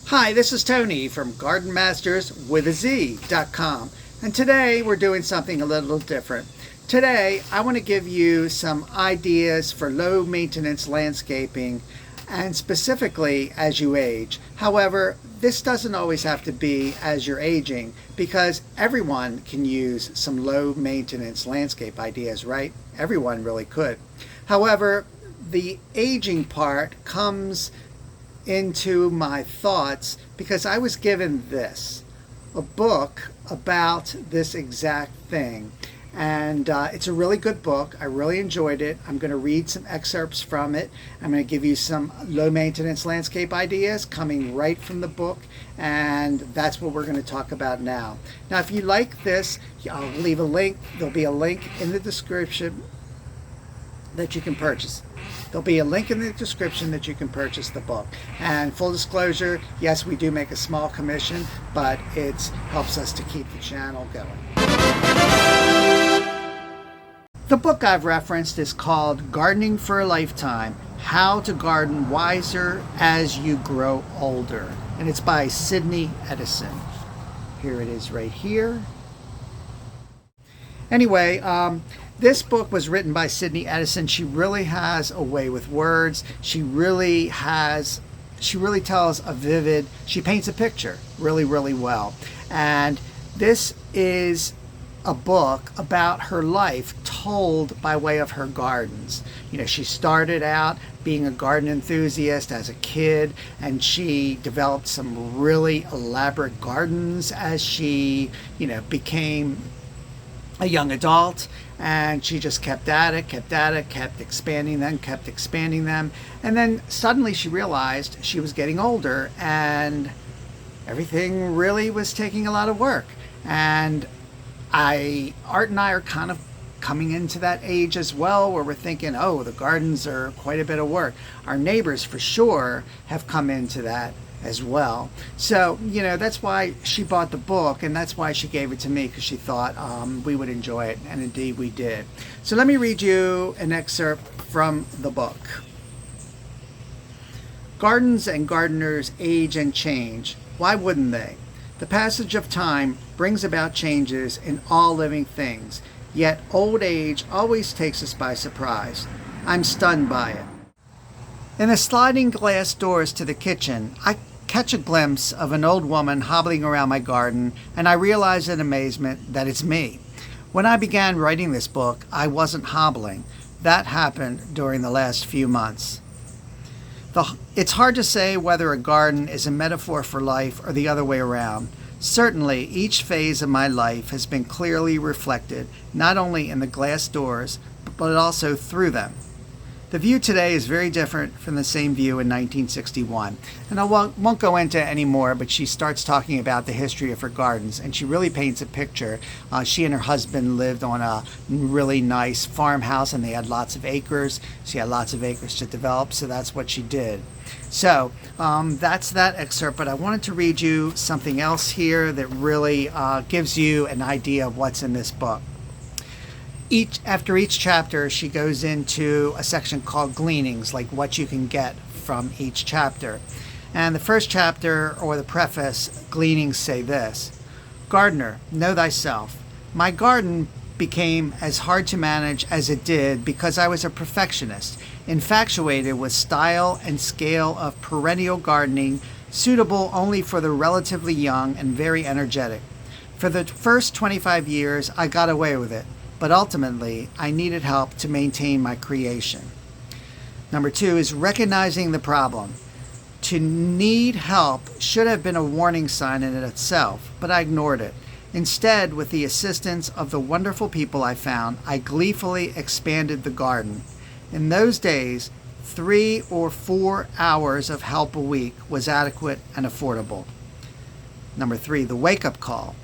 Hi, this is Tony from gardenmasterswithaz.com, and today we're doing something a little different. Today I want to give you some ideas for low maintenance landscaping, and specifically as you age. However, this doesn't always have to be as you're aging, because everyone can use some low maintenance landscape ideas, right? Everyone really could. However, the aging part comes into my thoughts because I was given a book about this exact thing, and it's a really good book. I really enjoyed it. I'm going to read some excerpts from it. I'm going to give you some low maintenance landscape ideas coming right from the book, and that's what we're going to talk about now. Now, if you like this, I'll leave a link. There'll be a link in the description that you can purchase. There'll be a link in the description that you can purchase the book. And full disclosure, yes, we do make a small commission, but it helps us to keep the channel going. The book I've referenced is called Gardening for a Lifetime: How to Garden Wiser as You Grow Older. And it's by Sidney Eddison. Here it is right here. Anyway, this book was written by Sidney Eddison. She really has a way with words. She really tells she paints a picture really, really well. And this is a book about her life told by way of her gardens. You know, she started out being a garden enthusiast as a kid, and she developed some really elaborate gardens as she, became a young adult, and she just kept at it, kept expanding them. And then suddenly she realized she was getting older and everything really was taking a lot of work. And Art and I are kind of coming into that age as well, where we're thinking, oh, the gardens are quite a bit of work. Our neighbors for sure have come into that as well. So, that's why she bought the book, and that's why she gave it to me, because she thought we would enjoy it, and indeed we did. So let me read you an excerpt from the book. Gardens and gardeners age and change. Why wouldn't they? The passage of time brings about changes in all living things, yet old age always takes us by surprise. I'm stunned by it. In the sliding glass doors to the kitchen, I catch a glimpse of an old woman hobbling around my garden, and I realize in amazement that it's me. When I began writing this book, I wasn't hobbling. That happened during the last few months. It's hard to say whether a garden is a metaphor for life or the other way around. Certainly, each phase of my life has been clearly reflected, not only in the glass doors, but also through them. The view today is very different from the same view in 1961. And I won't go into any more, but she starts talking about the history of her gardens, and she really paints a picture. She and her husband lived on a really nice farmhouse, and they had lots of acres. She had lots of acres to develop, so that's what she did. So that's that excerpt, but I wanted to read you something else here that really gives you an idea of what's in this book. After each chapter, she goes into a section called Gleanings, like what you can get from each chapter. And the first chapter, or the preface, Gleanings, say this: Gardener, know thyself. My garden became as hard to manage as it did because I was a perfectionist, infatuated with style and scale of perennial gardening, suitable only for the relatively young and very energetic. For the first 25 years, I got away with it. But ultimately, I needed help to maintain my creation. Number 2 is recognizing the problem. To need help should have been a warning sign in itself, but I ignored it. Instead, with the assistance of the wonderful people I found, I gleefully expanded the garden. In those days, 3 or 4 hours of help a week was adequate and affordable. Number 3, the wake-up call.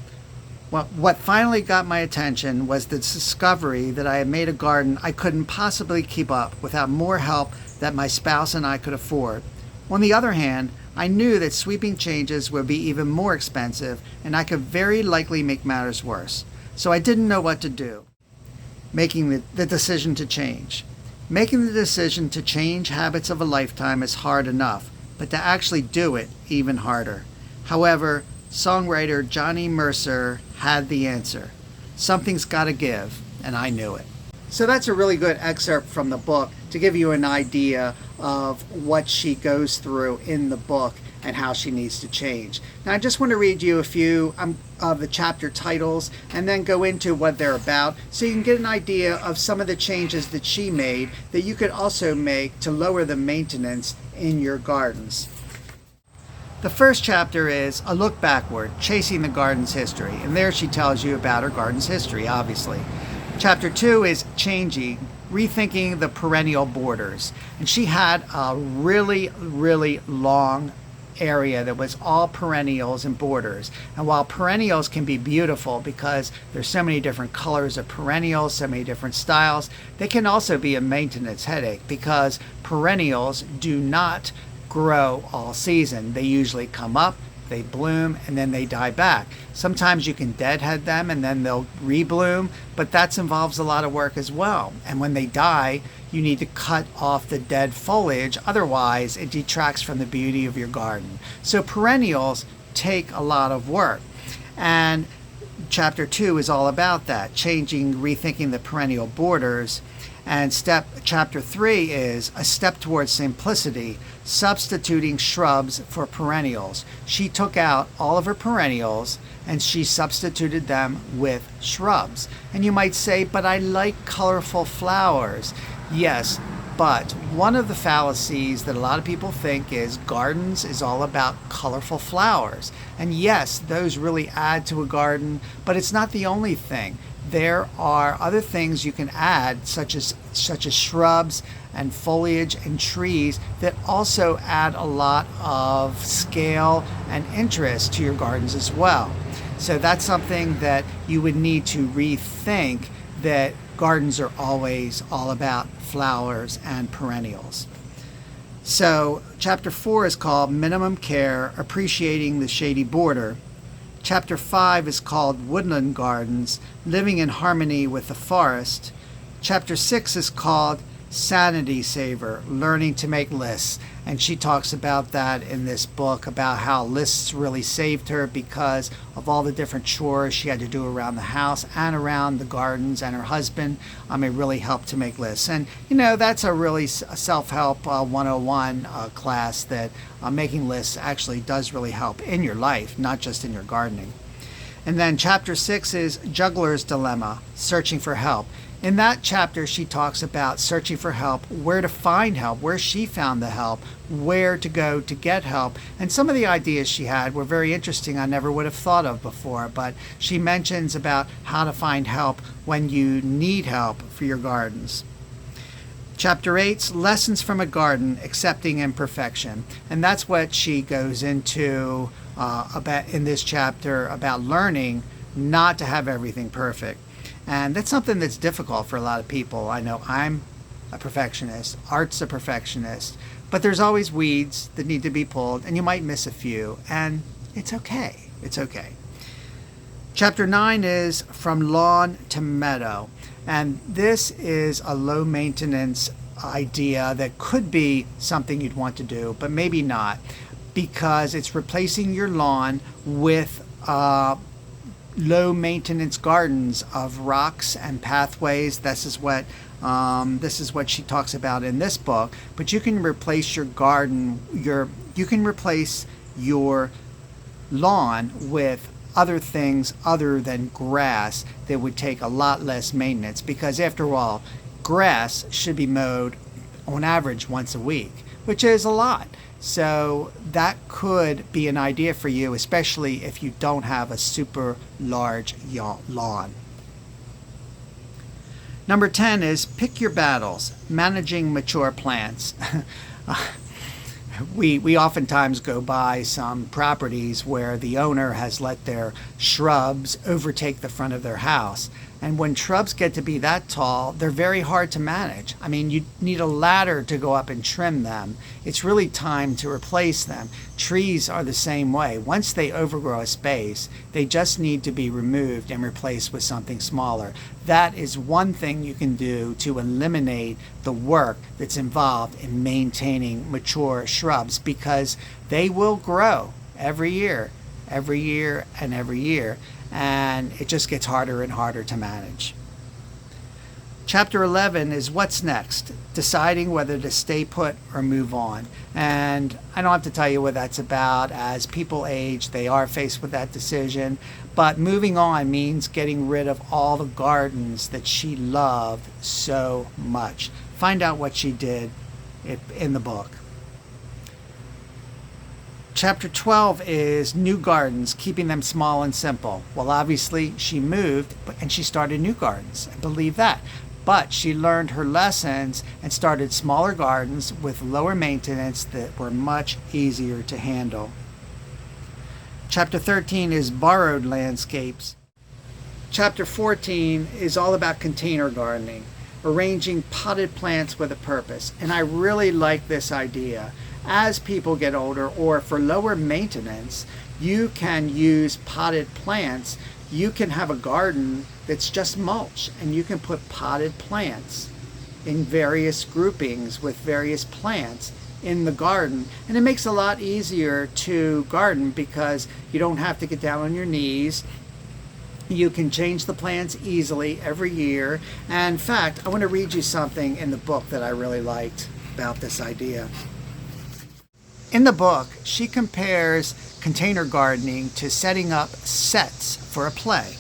What finally got my attention was the discovery that I had made a garden I couldn't possibly keep up without more help that my spouse and I could afford. On the other hand, I knew that sweeping changes would be even more expensive, and I could very likely make matters worse. So I didn't know what to do. Making the decision to change. Making the decision to change habits of a lifetime is hard enough. but to actually do it even harder. However, songwriter Johnny Mercer had the answer. Something's got to give, and I knew it. So that's a really good excerpt from the book to give you an idea of what she goes through in the book and how she needs to change. Now I just want to read you a few of the chapter titles and then go into what they're about so you can get an idea of some of the changes that she made that you could also make to lower the maintenance in your gardens. The first chapter is A Look Backward, Chasing the Garden's History, and there she tells you about her garden's history, obviously. Chapter 2 is Changing, Rethinking the Perennial Borders, and she had a really, really long area that was all perennials and borders. And while perennials can be beautiful because there's so many different colors of perennials, so many different styles, they can also be a maintenance headache because perennials do not grow all season. They usually come up, they bloom, and then they die back. Sometimes you can deadhead them and then they'll rebloom, but that involves a lot of work as well. And when they die, you need to cut off the dead foliage, otherwise it detracts from the beauty of your garden. So perennials take a lot of work. And chapter 2 is all about that, changing, rethinking the perennial borders. And chapter 3 is A Step Towards Simplicity, substituting shrubs for perennials. She took out all of her perennials and she substituted them with shrubs. And you might say, but I like colorful flowers. Yes, but one of the fallacies that a lot of people think is gardens is all about colorful flowers. And yes, those really add to a garden, but it's not the only thing. There are other things you can add, such as shrubs and foliage and trees that also add a lot of scale and interest to your gardens as well. So that's something that you would need to rethink, that gardens are always all about flowers and perennials. So chapter 4 is called Minimum Care, Appreciating the Shady Border. Chapter 5 is called Woodland Gardens, Living in Harmony with the Forest. Chapter 6 is called Sanity Saver, Learning to Make Lists. And she talks about that in this book, about how lists really saved her because of all the different chores she had to do around the house and around the gardens, and her husband. It really helped to make lists. And, that's a really self-help 101 class that making lists actually does really help in your life, not just in your gardening. And then chapter 6 is Juggler's Dilemma, Searching for Help. In that chapter, she talks about searching for help, where to find help, where she found the help, where to go to get help. And some of the ideas she had were very interesting. I never would have thought of before, but she mentions about how to find help when you need help for your gardens. Chapter 8's Lessons from a Garden, Accepting Imperfection. And that's what she goes into about in this chapter, about learning not to have everything perfect. And that's something that's difficult for a lot of people. I know I'm a perfectionist, Art's a perfectionist, but there's always weeds that need to be pulled, and you might miss a few, and it's okay. It's okay. Chapter 9 is From Lawn to Meadow, and this is a low maintenance idea that could be something you'd want to do, but maybe not, because it's replacing your lawn with low maintenance gardens of rocks and pathways. This is what she talks about in this book. But you can replace your garden, you can replace your lawn with other things other than grass that would take a lot less maintenance, because after all, grass should be mowed on average once a week, which is a lot. So that could be an idea for you, especially if you don't have a super large lawn. Number 10 is Pick Your Battles, Managing Mature Plants. We oftentimes go by some properties where the owner has let their shrubs overtake the front of their house. And when shrubs get to be that tall, they're very hard to manage. I mean, you need a ladder to go up and trim them. It's really time to replace them. Trees are the same way. Once they overgrow a space, they just need to be removed and replaced with something smaller. That is one thing you can do to eliminate the work that's involved in maintaining mature shrubs, because they will grow every year, every year, and every year. And it just gets harder and harder to manage. Chapter 11 is what's next, deciding whether to stay put or move on. And I don't have to tell you what that's about. As people age, they are faced with that decision. But moving on means getting rid of all the gardens that she loved so much. Find out what she did in the book. Chapter 12 is new gardens, keeping them small and simple. Well, obviously, she moved and she started new gardens. I believe that. But she learned her lessons and started smaller gardens with lower maintenance that were much easier to handle. Chapter 13 is borrowed landscapes. Chapter 14 is all about container gardening, arranging potted plants with a purpose. And I really like this idea. As people get older, or for lower maintenance, you can use potted plants. You can have a garden that's just mulch, and you can put potted plants in various groupings with various plants in the garden. And it makes it a lot easier to garden because you don't have to get down on your knees. You can change the plants easily every year. And in fact, I want to read you something in the book that I really liked about this idea. In the book, she compares container gardening to setting up sets for a play.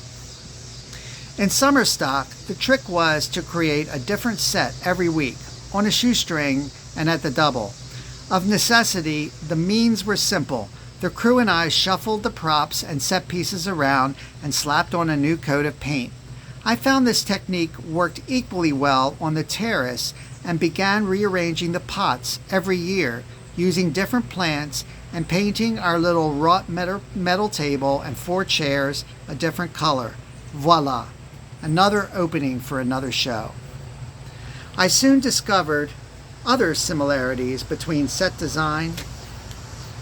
In summer stock, the trick was to create a different set every week, on a shoestring and at the double. Of necessity, the means were simple. The crew and I shuffled the props and set pieces around and slapped on a new coat of paint. I found this technique worked equally well on the terrace and began rearranging the pots every year, using different plants and painting our little wrought metal table and 4 chairs a different color. Voila! Another opening for another show. I soon discovered other similarities between set design.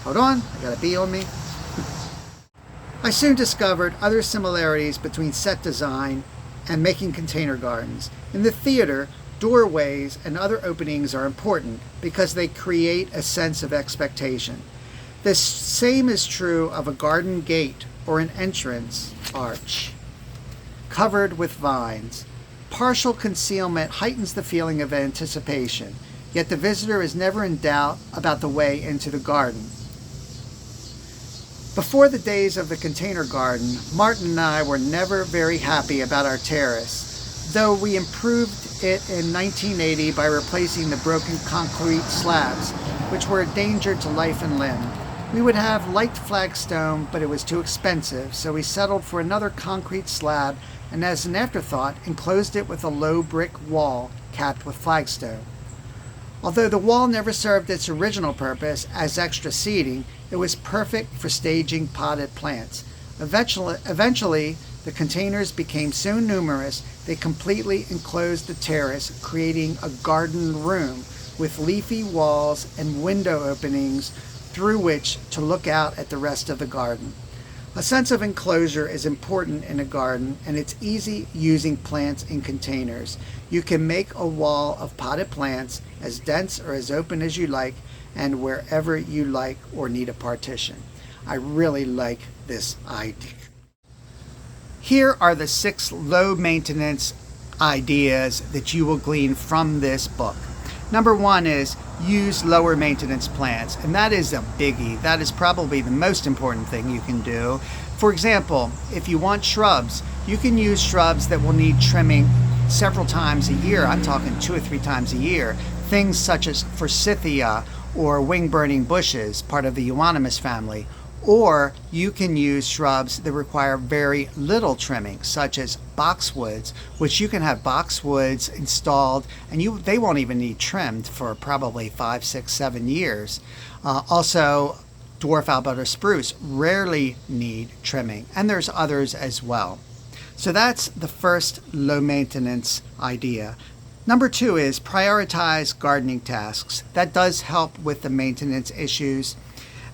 Hold on, I got a bee on me. I soon discovered other similarities between set design and making container gardens. In the theater, doorways and other openings are important because they create a sense of expectation. The same is true of a garden gate or an entrance arch covered with vines. Partial concealment heightens the feeling of anticipation, yet the visitor is never in doubt about the way into the garden. Before the days of the container garden, Martin and I were never very happy about our terrace, though we improved it in 1980 by replacing the broken concrete slabs, which were a danger to life and limb. We would have liked flagstone, but it was too expensive, so we settled for another concrete slab and, as an afterthought, enclosed it with a low brick wall capped with flagstone. Although the wall never served its original purpose as extra seating, it was perfect for staging potted plants. Eventually, the containers became so numerous they completely enclosed the terrace, creating a garden room with leafy walls and window openings through which to look out at the rest of the garden. A sense of enclosure is important in a garden, and it's easy using plants in containers. You can make a wall of potted plants as dense or as open as you like, and wherever you like or need a partition. I really like this idea. Here are the 6 low maintenance ideas that you will glean from this book. Number 1 is use lower maintenance plants, and that is a biggie. That is probably the most important thing you can do. For example, if you want shrubs, you can use shrubs that will need trimming several times a year. I'm talking 2 or 3 times a year. Things such as forsythia or wing-burning bushes, part of the euonymus family. Or you can use shrubs that require very little trimming, such as boxwoods, which you can have boxwoods installed and they won't even need trimmed for probably 5, 6, 7 years. Also, dwarf Alberta spruce rarely need trimming, and there's others as well. So that's the first low maintenance idea. Number 2 is prioritize gardening tasks. That does help with the maintenance issues.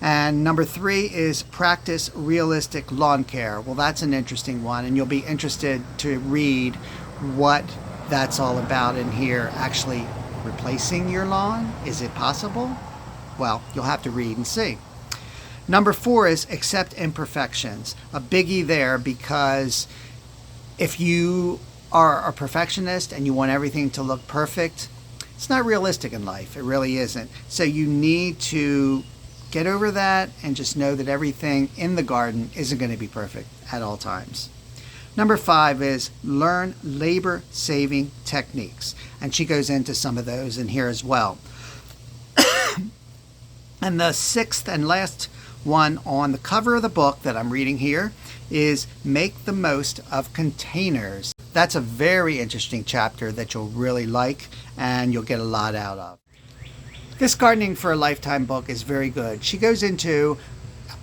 And number 3 is practice realistic lawn care. Well, that's an interesting one, and you'll be interested to read what that's all about in here. Actually replacing your lawn? Is it possible? Well, you'll have to read and see. Number 4 is accept imperfections. A biggie there, because if you are a perfectionist and you want everything to look perfect, it's not realistic in life. It really isn't. So you need to get over that and just know that everything in the garden isn't going to be perfect at all times. Number 5 is learn labor-saving techniques. And she goes into some of those in here as well. And the 6th and last one on the cover of the book that I'm reading here is make the most of containers. That's a very interesting chapter that you'll really like and you'll get a lot out of. This Gardening for a Lifetime book is very good. She goes into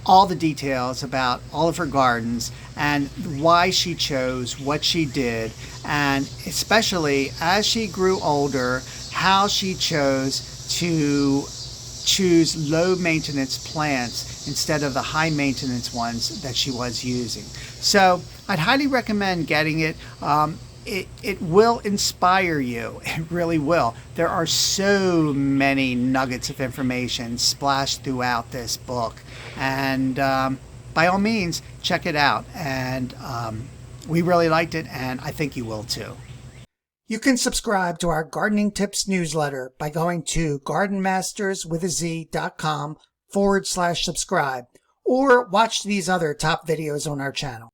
all the details about all of her gardens and why she chose what she did, and especially as she grew older, how she chose to choose low maintenance plants instead of the high maintenance ones that she was using. So I'd highly recommend getting it. It will inspire you. It really will. There are so many nuggets of information splashed throughout this book. And by all means, check it out. And we really liked it, and I think you will too. You can subscribe to our Gardening Tips newsletter by going to gardenmasterswithaz.com/subscribe, or watch these other top videos on our channel.